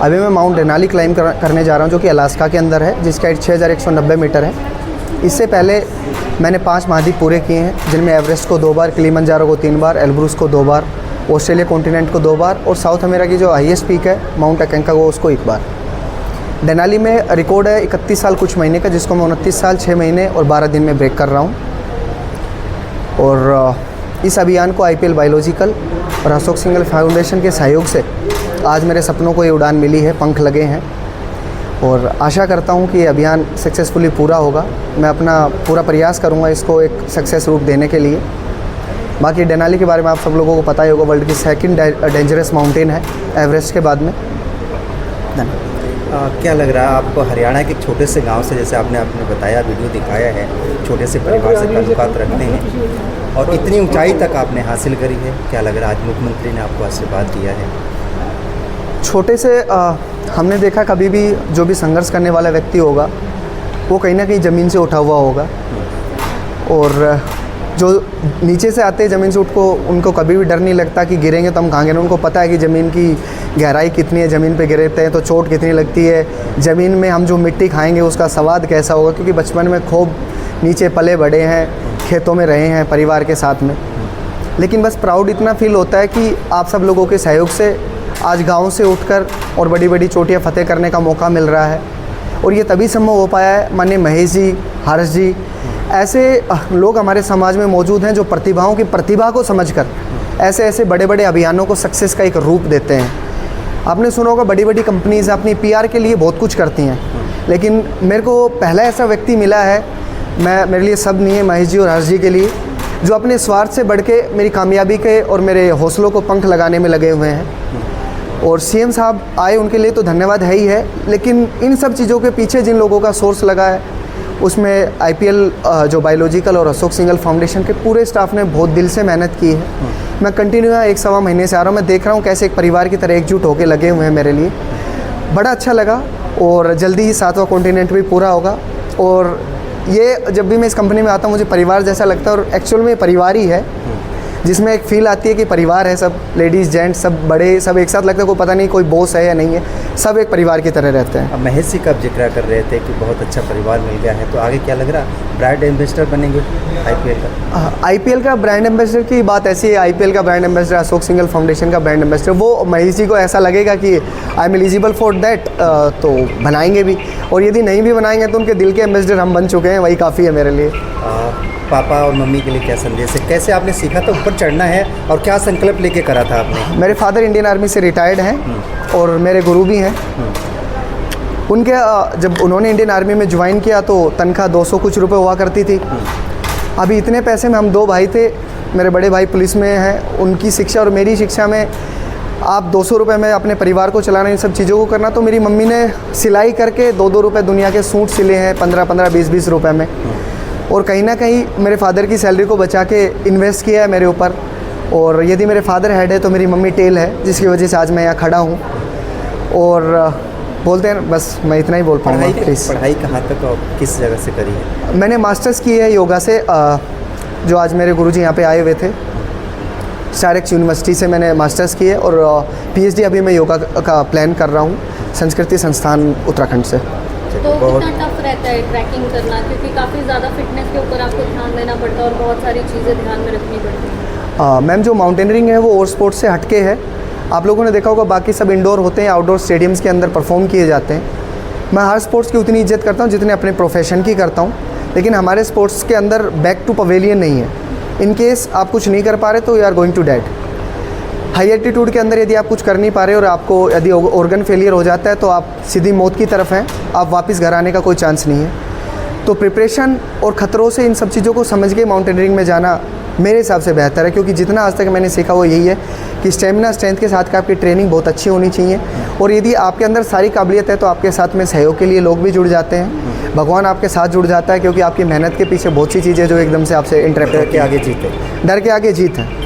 अभी मैं mount Denali climb करने जा रहा हूँ, जो कि अलास्का के अंदर है, जिसका हाइट 6190 मीटर है। इससे पहले मैंने 5 महाद्वीप पूरे किए हैं, जिनमें एवरेस्ट को 2 बार, किलिमंजारो को 3 बार, एल्ब्रूस को 2 बार, ऑस्ट्रेलिया कॉन्टिनेंट को 2 बार और साउथ अमेरिका की जो हाईएस्ट पीक है माउंट अकेंकागुआ उसको 1 बार। डेनाली में रिकॉर्ड है 31 साल कुछ महीने का, जिसको मैं 29 साल 6 महीने और 12 दिन में ब्रेक कर रहा हूँ। और इस अभियान को IPL बायोलॉजिकल और अशोक सिंघल फाउंडेशन के सहयोग से आज मेरे सपनों को ये उड़ान मिली है, पंख लगे हैं और आशा करता हूँ कि ये अभियान सक्सेसफुली पूरा होगा। मैं अपना पूरा प्रयास करूँगा इसको एक सक्सेस रूप देने के लिए। बाकी डेनाली के बारे में आप सब लोगों को पता ही होगा, वर्ल्ड की सेकंड डेंजरस माउंटेन है एवरेस्ट के बाद में। क्या लग रहा है आपको, हरियाणा के एक छोटे से गांव से, जैसे आपने बताया, वीडियो दिखाया है, छोटे से परिवार से ताल्लुकात रखते हैं और इतनी ऊंचाई तक आपने हासिल करी है, क्या लग रहा है आज मुख्यमंत्री ने आपको आशीर्वाद दिया है? छोटे से हमने देखा कभी भी जो भी संघर्ष करने वाला व्यक्ति होगा वो कहीं ना कहीं ज़मीन से उठा हुआ होगा, और जो नीचे से आते हैं ज़मीन से उनको कभी भी डर नहीं लगता कि गिरेंगे तो हम कहाँ गिरें। उनको पता है कि ज़मीन की गहराई कितनी है, ज़मीन पे गिरते हैं तो चोट कितनी लगती है, ज़मीन में हम जो मिट्टी खाएंगे उसका स्वाद कैसा होगा, क्योंकि बचपन में खूब नीचे पले बड़े हैं, खेतों में रहे हैं परिवार के साथ में। लेकिन बस प्राउड इतना फील होता है कि आप सब लोगों के सहयोग से आज गाँव से उठकर और बड़ी बड़ी चोटियाँ फतेह करने का मौका मिल रहा है, और ये तभी संभव हो पाया है। माननीय महेश जी, हर्ष जी, ऐसे लोग हमारे समाज में मौजूद हैं जो प्रतिभाओं की प्रतिभा को समझकर ऐसे ऐसे बड़े बड़े अभियानों को सक्सेस का एक रूप देते हैं। आपने सुना होगा बड़ी बड़ी कंपनीज़ अपनी PR के लिए बहुत कुछ करती हैं, लेकिन मेरे को पहला ऐसा व्यक्ति मिला है, मेरे लिए सब नहीं है, महेश जी और हर्ष जी के लिए, जो अपने स्वार्थ से बढ़ के मेरी कामयाबी के और मेरे हौसलों को पंख लगाने में लगे हुए हैं। और CM साहब आए, उनके लिए तो धन्यवाद है ही है, लेकिन इन सब चीज़ों के पीछे जिन लोगों का सोर्स लगा है उसमें IPL जो बायोलॉजिकल और अशोक सिंघल फाउंडेशन के पूरे स्टाफ ने बहुत दिल से मेहनत की है। मैं कंटिन्यू 1-1.25 महीने से आ रहा हूँ, मैं देख रहा हूँ कैसे एक परिवार की तरह एकजुट होकर लगे हुए हैं मेरे लिए। बड़ा अच्छा लगा, और जल्दी ही 7वां कॉन्टिनेंट भी पूरा होगा। और ये जब भी मैं इस कंपनी में आता हूँ मुझे परिवार जैसा लगता है, और एक्चुअल में परिवार ही है, जिसमें एक फील आती है कि परिवार है, सब लेडीज़ जेंट्स सब बड़े सब एक साथ लगता है, कोई पता नहीं कोई बॉस है या नहीं है, सब एक परिवार की तरह रहते हैं। अब महेश जी का जिक्र कर रहे थे कि बहुत अच्छा परिवार मिल गया है, तो आगे क्या लग रहा, ब्रांड एम्बेसडर बनेंगे IPL का? IPL का ब्रांड एम्बेसडर की बात ऐसी है, IPL का brand ambassador, Ashok Singhal foundation का ब्रांड एम्बेसडर, वो महेश जी को ऐसा लगेगा कि I am eligible for that, तो बनाएंगे भी, और यदि नहीं भी बनाएंगे तो उनके दिल के एम्बेसडर हम बन चुके हैं, वही काफ़ी है मेरे लिए। पापा और मम्मी के लिए क्या संदेश है, कैसे आपने सीखा था ऊपर चढ़ना है और क्या संकल्प लेके करा था आपने? मेरे फादर इंडियन आर्मी से रिटायर्ड हैं और मेरे गुरु भी हैं। उनके जब उन्होंने इंडियन आर्मी में ज्वाइन किया तो तनख्वाह 200 कुछ रुपए हुआ करती थी। अभी इतने पैसे में हम 2 भाई थे, मेरे बड़े भाई पुलिस में हैं, उनकी शिक्षा और मेरी शिक्षा में आप 200 रुपये में अपने परिवार को चलाना, इन सब चीज़ों को करना। तो मेरी मम्मी ने सिलाई करके 2-2 रुपये दुनिया के सूट सिले हैं 15-15, 20-20 रुपये में, और कहीं ना कहीं मेरे फादर की सैलरी को बचा के इन्वेस्ट किया है मेरे ऊपर। और यदि मेरे फादर हेड है तो मेरी मम्मी टेल है, जिसकी वजह से आज मैं यहाँ खड़ा हूँ। और बोलते हैं, बस मैं इतना ही बोल पाऊँगा। पढ़ाई कहाँ तक और किस जगह से करी है? मैंने मास्टर्स की है योगा से, जो आज मेरे गुरुजी यहाँ पे आए हुए थे, स्टारक्स यूनिवर्सिटी से मैंने मास्टर्स की है, और PhD अभी मैं योगा का प्लान कर रहा हूँ संस्कृति संस्थान उत्तराखंड से। तो कितना टफ रहता है ट्रैकिंग करना, क्योंकि काफ़ी ज़्यादा फिटनेस के ऊपर आपको ध्यान देना पड़ता है और बहुत सारी चीज़ें ध्यान में रखनी पड़ती हैं? मैम, जो माउंटेनियरिंग है वो और स्पोर्ट्स से हटके है। आप लोगों ने देखा होगा बाकी सब इंडोर होते हैं, आउटडोर स्टेडियम्स के अंदर परफॉर्म किए जाते हैं। मैं हर स्पोर्ट्स की उतनी इज्जत करता हूँ जितने अपने प्रोफेशन की करता हूँ, लेकिन हमारे स्पोर्ट्स के अंदर बैक टू पवेलियन नहीं है। इन केस आप कुछ नहीं कर पा रहे तो you are going to dead. High altitude के अंदर यदि आप कुछ कर नहीं पा रहे और आपको यदि ऑर्गन फेलियर हो जाता है तो आप सीधी मौत की तरफ हैं, आप वापस घर आने का कोई चांस नहीं है। तो प्रिपरेशन और ख़तरों से इन सब चीज़ों को समझ के माउंटेनियरिंग में जाना मेरे हिसाब से बेहतर है, क्योंकि जितना आज तक मैंने सीखा वो यही है कि स्टेमिना स्ट्रेंथ के साथ आपकी ट्रेनिंग बहुत अच्छी होनी चाहिए, और यदि आपके अंदर सारी काबिलियत है तो आपके साथ में सहयोग के लिए लोग भी जुड़ जाते हैं, भगवान आपके साथ जुड़ जाता है, क्योंकि आपकी मेहनत के पीछे बहुत सी चीज़ें जो एकदम से आपसे इंटरप्ट डर के आगे जीत है। डर के आगे जीत है।